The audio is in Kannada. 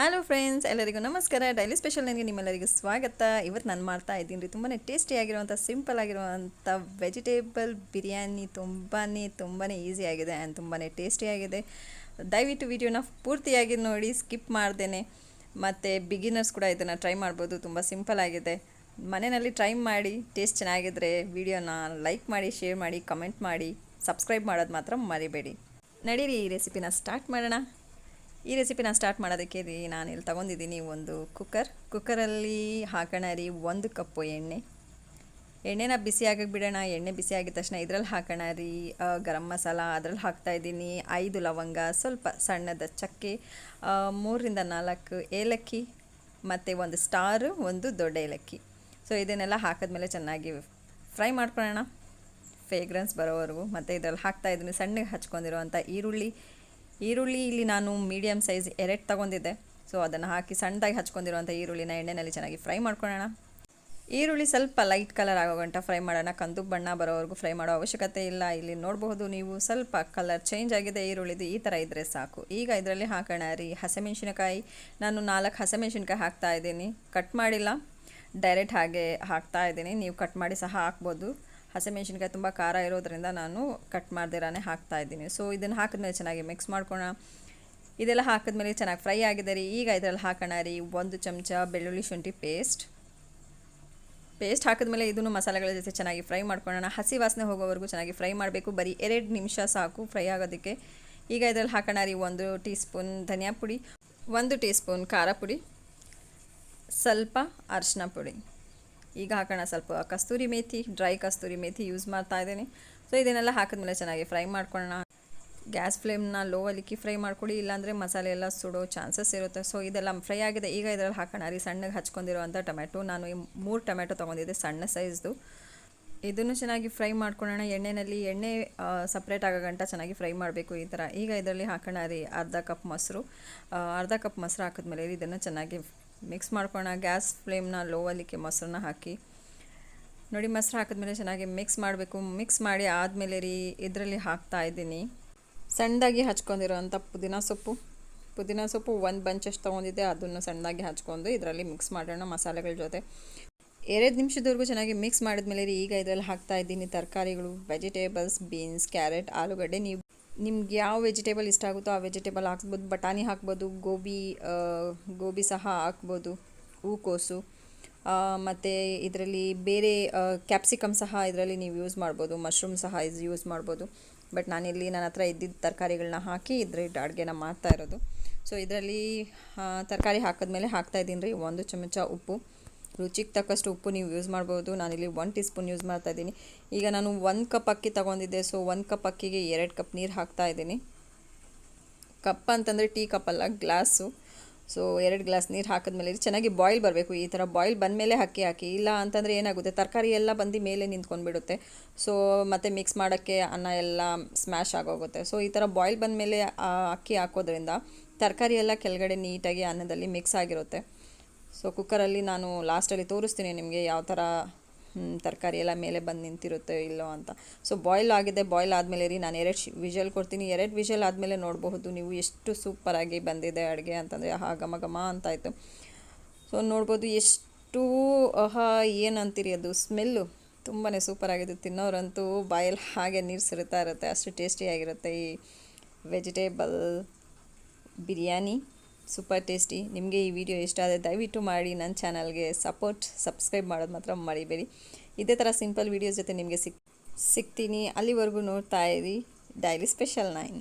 ಹಲೋ ಫ್ರೆಂಡ್ಸ್, ಎಲ್ಲರಿಗೂ ನಮಸ್ಕಾರ. ಡೈಲಿ ಸ್ಪೆಷಲ್ ನನಗೆ ನಿಮ್ಮೆಲ್ಲರಿಗೂ ಸ್ವಾಗತ. ಇವತ್ತು ನಾನು ಮಾಡ್ತಾ ಇದ್ದೀನಿ ರೀ ತುಂಬಾ ಟೇಸ್ಟಿಯಾಗಿರುವಂಥ ಸಿಂಪಲ್ ಆಗಿರುವಂಥ ವೆಜಿಟೇಬಲ್ ಬಿರಿಯಾನಿ. ತುಂಬಾ ಈಸಿ ಆಗಿದೆ ಆ್ಯಂಡ್ ತುಂಬಾ ಟೇಸ್ಟಿಯಾಗಿದೆ. ದಯವಿಟ್ಟು ವಿಡಿಯೋನ ಪೂರ್ತಿಯಾಗಿ ನೋಡಿ, ಸ್ಕಿಪ್ ಮಾಡ್ದೇನೆ. ಮತ್ತು ಬಿಗಿನರ್ಸ್ ಕೂಡ ಇದನ್ನು ಟ್ರೈ ಮಾಡ್ಬೋದು. ತುಂಬ ಸಿಂಪಲ್ ಆಗಿದೆ. ಮನೆಯಲ್ಲಿ ಟ್ರೈ ಮಾಡಿ, ಟೇಸ್ಟ್ ಚೆನ್ನಾಗಿದ್ದರೆ ವಿಡಿಯೋನ ಲೈಕ್ ಮಾಡಿ, ಶೇರ್ ಮಾಡಿ, ಕಮೆಂಟ್ ಮಾಡಿ, ಸಬ್ಸ್ಕ್ರೈಬ್ ಮಾಡೋದು ಮಾತ್ರ ಮರಿಬೇಡಿ. ನಡೀರಿ ಈ ರೆಸಿಪಿನ ಸ್ಟಾರ್ಟ್ ಮಾಡೋಣ. ಈ ರೆಸಿಪಿನ ಸ್ಟಾರ್ಟ್ ಮಾಡೋದಕ್ಕೆ ನಾನು ಇಲ್ಲಿ ತೊಗೊಂಡಿದ್ದೀನಿ ಒಂದು ಕುಕ್ಕರಲ್ಲಿ ಹಾಕೋಣ ರೀ 1 ಕಪ್ಪು ಎಣ್ಣೆನ ಬಿಸಿ ಆಗಕ್ಕೆ ಬಿಡೋಣ. ಎಣ್ಣೆ ಬಿಸಿ ಆಗಿದ ತಕ್ಷಣ ಇದರಲ್ಲಿ ಹಾಕೋಣ ರೀ ಗರಂ ಮಸಾಲ. ಅದರಲ್ಲಿ ಹಾಕ್ತಾಯಿದ್ದೀನಿ 5 ಲವಂಗ, ಸ್ವಲ್ಪ ಸಣ್ಣದ ಚಕ್ಕೆ, 3 ರಿಂದ 4 ಏಲಕ್ಕಿ ಮತ್ತು 1 ಸ್ಟಾರ್, 1 ದೊಡ್ಡ ಏಲಕ್ಕಿ. ಸೊ ಇದನ್ನೆಲ್ಲ ಹಾಕಿದ್ಮೇಲೆ ಚೆನ್ನಾಗಿ ಫ್ರೈ ಮಾಡ್ಕೊಳ್ಳೋಣ ಫ್ರೇಗ್ರೆನ್ಸ್ ಬರೋವರೆಗೂ. ಮತ್ತು ಇದರಲ್ಲಿ ಹಾಕ್ತಾಯಿದ್ದೀನಿ ಸಣ್ಣಗೆ ಹಚ್ಕೊಂಡಿರುವಂಥ ಈರುಳ್ಳಿ ಇಲ್ಲಿ ನಾನು ಮೀಡಿಯಮ್ ಸೈಜ್ 2 ತೊಗೊಂಡಿದ್ದೆ. ಸೊ ಅದನ್ನು ಹಾಕಿ ಸಣ್ಣದಾಗಿ ಹಚ್ಕೊಂಡಿರುವಂಥ ಈರುಳ್ಳಿನ ಎಣ್ಣೆಯಲ್ಲಿ ಚೆನ್ನಾಗಿ ಫ್ರೈ ಮಾಡ್ಕೊಳ್ಳೋಣ. ಈರುಳ್ಳಿ ಸ್ವಲ್ಪ ಲೈಟ್ ಕಲರ್ ಆಗೋ ಗಂಟ ಫ್ರೈ ಮಾಡೋಣ. ಕಂದು ಬಣ್ಣ ಬರೋವರೆಗೂ ಫ್ರೈ ಮಾಡೋ ಅವಶ್ಯಕತೆ ಇಲ್ಲ. ಇಲ್ಲಿ ನೋಡಬಹುದು ನೀವು, ಸ್ವಲ್ಪ ಕಲರ್ ಚೇಂಜ್ ಆಗಿದೆ ಈರುಳ್ಳಿದು. ಈ ಥರ ಇದ್ದರೆ ಸಾಕು. ಈಗ ಇದರಲ್ಲಿ ಹಾಕೋಣ ರೀ ಹಸಿಮೆಣ್ಸಿನಕಾಯಿ. ನಾನು 4 ಹಸಿಮೆಣ್ಸಿನ್ಕಾಯಿ ಹಾಕ್ತಾಯಿದ್ದೀನಿ. ಕಟ್ ಮಾಡಿಲ್ಲ, ಡೈರೆಕ್ಟ್ ಹಾಗೆ ಹಾಕ್ತಾಯಿದ್ದೀನಿ. ನೀವು ಕಟ್ ಮಾಡಿ ಸಹ ಹಾಕ್ಬೋದು. ಹಸಿಮೆಣ್ಸಿನ್ಕಾಯಿ ತುಂಬ ಖಾರ ಇರೋದ್ರಿಂದ ನಾನು ಕಟ್ ಮಾಡ್ದಿರಾನೆ ಹಾಕ್ತಾಯಿದ್ದೀನಿ. ಸೊ ಇದನ್ನು ಹಾಕಿದ್ಮೇಲೆ ಚೆನ್ನಾಗಿ ಮಿಕ್ಸ್ ಮಾಡ್ಕೋಣ. ಇದೆಲ್ಲ ಹಾಕಿದ್ಮೇಲೆ ಚೆನ್ನಾಗಿ ಫ್ರೈ ಆಗಿದೆ ರೀ. ಈಗ ಇದರಲ್ಲಿ ಹಾಕೋಣ ರೀ 1 ಚಮಚ ಬೆಳ್ಳುಳ್ಳಿ ಶುಂಠಿ ಪೇಸ್ಟ್ ಹಾಕಿದ್ಮೇಲೆ ಇದನ್ನು ಮಸಾಲೆಗಳ ಜೊತೆ ಚೆನ್ನಾಗಿ ಫ್ರೈ ಮಾಡ್ಕೊಳ್ಳೋಣ. ಹಸಿ ವಾಸನೆ ಹೋಗೋವರೆಗೂ ಚೆನ್ನಾಗಿ ಫ್ರೈ ಮಾಡಬೇಕು. ಬರೀ 2 ನಿಮಿಷ ಸಾಕು ಫ್ರೈ ಆಗೋದಕ್ಕೆ. ಈಗ ಇದರಲ್ಲಿ ಹಾಕೋಣ ರೀ 1 ಟೀ ಸ್ಪೂನ್ ಧನಿಯಾ ಪುಡಿ, 1 ಟೀ ಸ್ಪೂನ್ ಖಾರ ಪುಡಿ, ಸ್ವಲ್ಪ ಅರಿಶಿನ ಪುಡಿ. ಈಗ ಹಾಕೋಣ ಸ್ವಲ್ಪ ಕಸ್ತೂರಿ ಮೇಥಿ, ಡ್ರೈ ಕಸ್ತೂರಿ ಮೇಥಿ ಯೂಸ್ ಮಾಡ್ತಾ ಇದ್ದೀನಿ. ಸೊ ಇದನ್ನೆಲ್ಲ ಹಾಕಿದ್ಮೇಲೆ ಚೆನ್ನಾಗಿ ಫ್ರೈ ಮಾಡ್ಕೊಳ್ಳೋಣ. ಗ್ಯಾಸ್ ಫ್ಲೇಮ್ನ ಲೋ ಅಲ್ಲಿಕ್ಕಿ ಫ್ರೈ ಮಾಡ್ಕೊಡಿ, ಇಲ್ಲಾಂದರೆ ಮಸಾಲೆ ಎಲ್ಲ ಸುಡೋ ಚಾನ್ಸಸ್ ಇರುತ್ತೆ. ಸೊ ಇದೆಲ್ಲ ಫ್ರೈ ಆಗಿದೆ. ಈಗ ಇದರಲ್ಲಿ ಹಾಕೋಣ ರೀ ಸಣ್ಣಗೆ ಹಚ್ಕೊಂಡಿರುವಂಥ ಟೊಮೆಟೊ. ನಾನು 3 ಟೊಮೆಟೊ ತೊಗೊಂಡಿದ್ದೆ ಸಣ್ಣ ಸೈಜ್ದು. ಇದನ್ನು ಚೆನ್ನಾಗಿ ಫ್ರೈ ಮಾಡ್ಕೊಳ್ಳೋಣ ಎಣ್ಣೆಯಲ್ಲಿ. ಎಣ್ಣೆ ಸಪ್ರೇಟ್ ಆಗೋ ಗಂಟ ಚೆನ್ನಾಗಿ ಫ್ರೈ ಮಾಡಬೇಕು ಈ ಥರ. ಈಗ ಇದರಲ್ಲಿ ಹಾಕೋಣ ರೀ ಅರ್ಧ ಕಪ್ ಮೊಸರು ಹಾಕಿದ್ಮೇಲೆ ಇದನ್ನು ಚೆನ್ನಾಗಿ ಮಿಕ್ಸ್ ಮಾಡ್ಕೊಳ್ಳೋಣ. ಗ್ಯಾಸ್ ಫ್ಲೇಮ್ನ ಲೋ ಅಲ್ಲಿಕ್ಕೆ ಮೊಸರನ್ನ ಹಾಕಿ ನೋಡಿ. ಮೊಸರು ಹಾಕಿದ್ಮೇಲೆ ಚೆನ್ನಾಗಿ ಮಿಕ್ಸ್ ಮಾಡಬೇಕು. ಮಿಕ್ಸ್ ಮಾಡಿ ಆದಮೇಲೆ ರೀ ಇದರಲ್ಲಿ ಹಾಕ್ತಾಯಿದ್ದೀನಿ ಸಣ್ಣದಾಗಿ ಹಚ್ಕೊಂಡಿರೋಂಥ ಪುದೀನ ಸೊಪ್ಪು 1 ಬಂಚಷ್ಟು ತೊಗೊಂಡಿದ್ದೆ. ಅದನ್ನು ಸಣ್ಣದಾಗಿ ಹಚ್ಕೊಂಡು ಇದರಲ್ಲಿ ಮಿಕ್ಸ್ ಮಾಡೋಣ ಮಸಾಲೆಗಳ ಜೊತೆ. 2 ನಿಮಿಷದವರೆಗೂ ಚೆನ್ನಾಗಿ ಮಿಕ್ಸ್ ಮಾಡಿದ್ಮೇಲೆ ರೀ ಈಗ ಇದರಲ್ಲಿ ಹಾಕ್ತಾಯಿದ್ದೀನಿ ತರಕಾರಿಗಳು, ವೆಜಿಟೇಬಲ್ಸ್, ಬೀನ್ಸ್, ಕ್ಯಾರೆಟ್, ಆಲೂಗಡ್ಡೆ. ನಿಮ್ಗೆ ಯಾವ ವೆಜಿಟೇಬಲ್ ಇಷ್ಟ ಆಗುತ್ತೋ ಆ ವೆಜಿಟೇಬಲ್ ಹಾಕ್ಬೋದು. ಬಟಾಣಿ ಹಾಕ್ಬೋದು, ಗೋಬಿ ಸಹ ಹಾಕ್ಬೋದು, ಹೂಕೋಸು, ಮತ್ತು ಇದರಲ್ಲಿ ಬೇರೆ ಕ್ಯಾಪ್ಸಿಕಮ್ ಸಹ ಇದರಲ್ಲಿ ನೀವು ಯೂಸ್ ಮಾಡ್ಬೋದು, ಮಶ್ರೂಮ್ ಸಹ ಯೂಸ್ ಮಾಡ್ಬೋದು. ಬಟ್ ನಾನಿಲ್ಲಿ ನನ್ನ ಹತ್ರ ಇದ್ದಿದ್ದ ತರಕಾರಿಗಳನ್ನ ಹಾಕಿ ಅಡುಗೆನ ಮಾಡ್ತಾ ಇರೋದು. ಸೊ ಇದರಲ್ಲಿ ತರಕಾರಿ ಹಾಕಿದ್ಮೇಲೆ ಹಾಕ್ತಾಯಿದ್ದೀನಿ ರೀ 1 ಚಮಚ ಉಪ್ಪು. ರುಚಿಗೆ ತಕ್ಕಷ್ಟು ಉಪ್ಪು ನೀವು ಯೂಸ್ ಮಾಡ್ಬೋದು. ನಾನಿಲ್ಲಿ 1 ಟೀ ಸ್ಪೂನ್ ಯೂಸ್ ಮಾಡ್ತಾಯಿದ್ದೀನಿ. ಈಗ ನಾನು 1 ಕಪ್ ಅಕ್ಕಿ ತೊಗೊಂಡಿದ್ದೆ. ಸೊ 1 ಕಪ್ ಅಕ್ಕಿಗೆ 2 ಕಪ್ ನೀರು ಹಾಕ್ತಾಯಿದ್ದೀನಿ. ಕಪ್ ಅಂತಂದರೆ ಟೀ ಕಪ್ಪಲ್ಲ, ಗ್ಲಾಸು. ಸೊ 2 ಗ್ಲಾಸ್ ನೀರು ಹಾಕಿದ್ಮೇಲೆ ಚೆನ್ನಾಗಿ ಬಾಯ್ಲ್ ಬರಬೇಕು. ಈ ಥರ ಬಾಯ್ಲ್ ಬಂದಮೇಲೆ ಅಕ್ಕಿ ಹಾಕಿ, ಇಲ್ಲ ಅಂತಂದರೆ ಏನಾಗುತ್ತೆ ತರಕಾರಿ ಎಲ್ಲ ಬಂದು ಮೇಲೆ ನಿಂತ್ಕೊಂಡ್ಬಿಡುತ್ತೆ. ಸೊ ಮತ್ತು ಮಿಕ್ಸ್ ಮಾಡೋಕ್ಕೆ ಅನ್ನ ಎಲ್ಲ ಸ್ಮ್ಯಾಶ್ ಆಗೋಗುತ್ತೆ. ಸೊ ಈ ಥರ ಬಾಯ್ಲ್ ಬಂದಮೇಲೆ ಅಕ್ಕಿ ಹಾಕೋದ್ರಿಂದ ತರಕಾರಿ ಎಲ್ಲ ಕೆಳಗಡೆ ನೀಟಾಗಿ ಅನ್ನದಲ್ಲಿ ಮಿಕ್ಸ್ ಆಗಿರುತ್ತೆ. ಸೊ ಕುಕ್ಕರಲ್ಲಿ ನಾನು ಲಾಸ್ಟಲ್ಲಿ ತೋರಿಸ್ತೀನಿ ನಿಮಗೆ ಯಾವ ಥರ ತರಕಾರಿ ಎಲ್ಲ ಮೇಲೆ ಬಂದು ನಿಂತಿರುತ್ತೆ ಇಲ್ಲೋ ಅಂತ. ಸೊ ಬಾಯ್ಲ್ ಆಗಿದೆ. ಬಾಯ್ಲ್ ಆದಮೇಲೆ ರೀ ನಾನು 2 ವಿಷಲ್ ಕೊಡ್ತೀನಿ. 2 ವಿಷಲ್ ಆದಮೇಲೆ ನೋಡಬಹುದು ನೀವು ಎಷ್ಟು ಸೂಪರಾಗಿ ಬಂದಿದೆ ಅಡುಗೆ ಅಂತಂದರೆ. ಘಮ ಘಮ ಅಂತಾಯಿತು. ಸೊ ನೋಡ್ಬೋದು ಎಷ್ಟು ಏನಂತೀರಿ ಅದು ಸ್ಮೆಲ್ಲು ತುಂಬಾ ಸೂಪರಾಗಿದೆ. ತಿನ್ನೋರಂತೂ ಬಾಯಲ್ಲಿ ಹಾಗೆ ನೀರು ಸುರಿತಾ ಇರುತ್ತೆ, ಅಷ್ಟು ಟೇಸ್ಟಿಯಾಗಿರುತ್ತೆ ಈ ವೆಜಿಟೇಬಲ್ ಬಿರಿಯಾನಿ. Super tasty. ನಿಮಗೆ ಈ ವಿಡಿಯೋ ಇಷ್ಟ ಆದರೆ ದಯವಿಟ್ಟು ಮಾಡಿ ನನ್ನ ಚಾನಲ್ಗೆ ಸಬ್ಸ್ಕ್ರೈಬ್ ಮಾಡೋದು ಮಾತ್ರ ಮರಿಬೇಡಿ. ಇದೇ ಥರ ಸಿಂಪಲ್ ವೀಡಿಯೋಸ್ ಜೊತೆ ನಿಮಗೆ ಸಿಗ್ತೀನಿ. ಅಲ್ಲಿವರೆಗೂ ನೋಡ್ತಾ ಇರಿ ಡೈಲಿ ಸ್ಪೆಷಲ್ 9.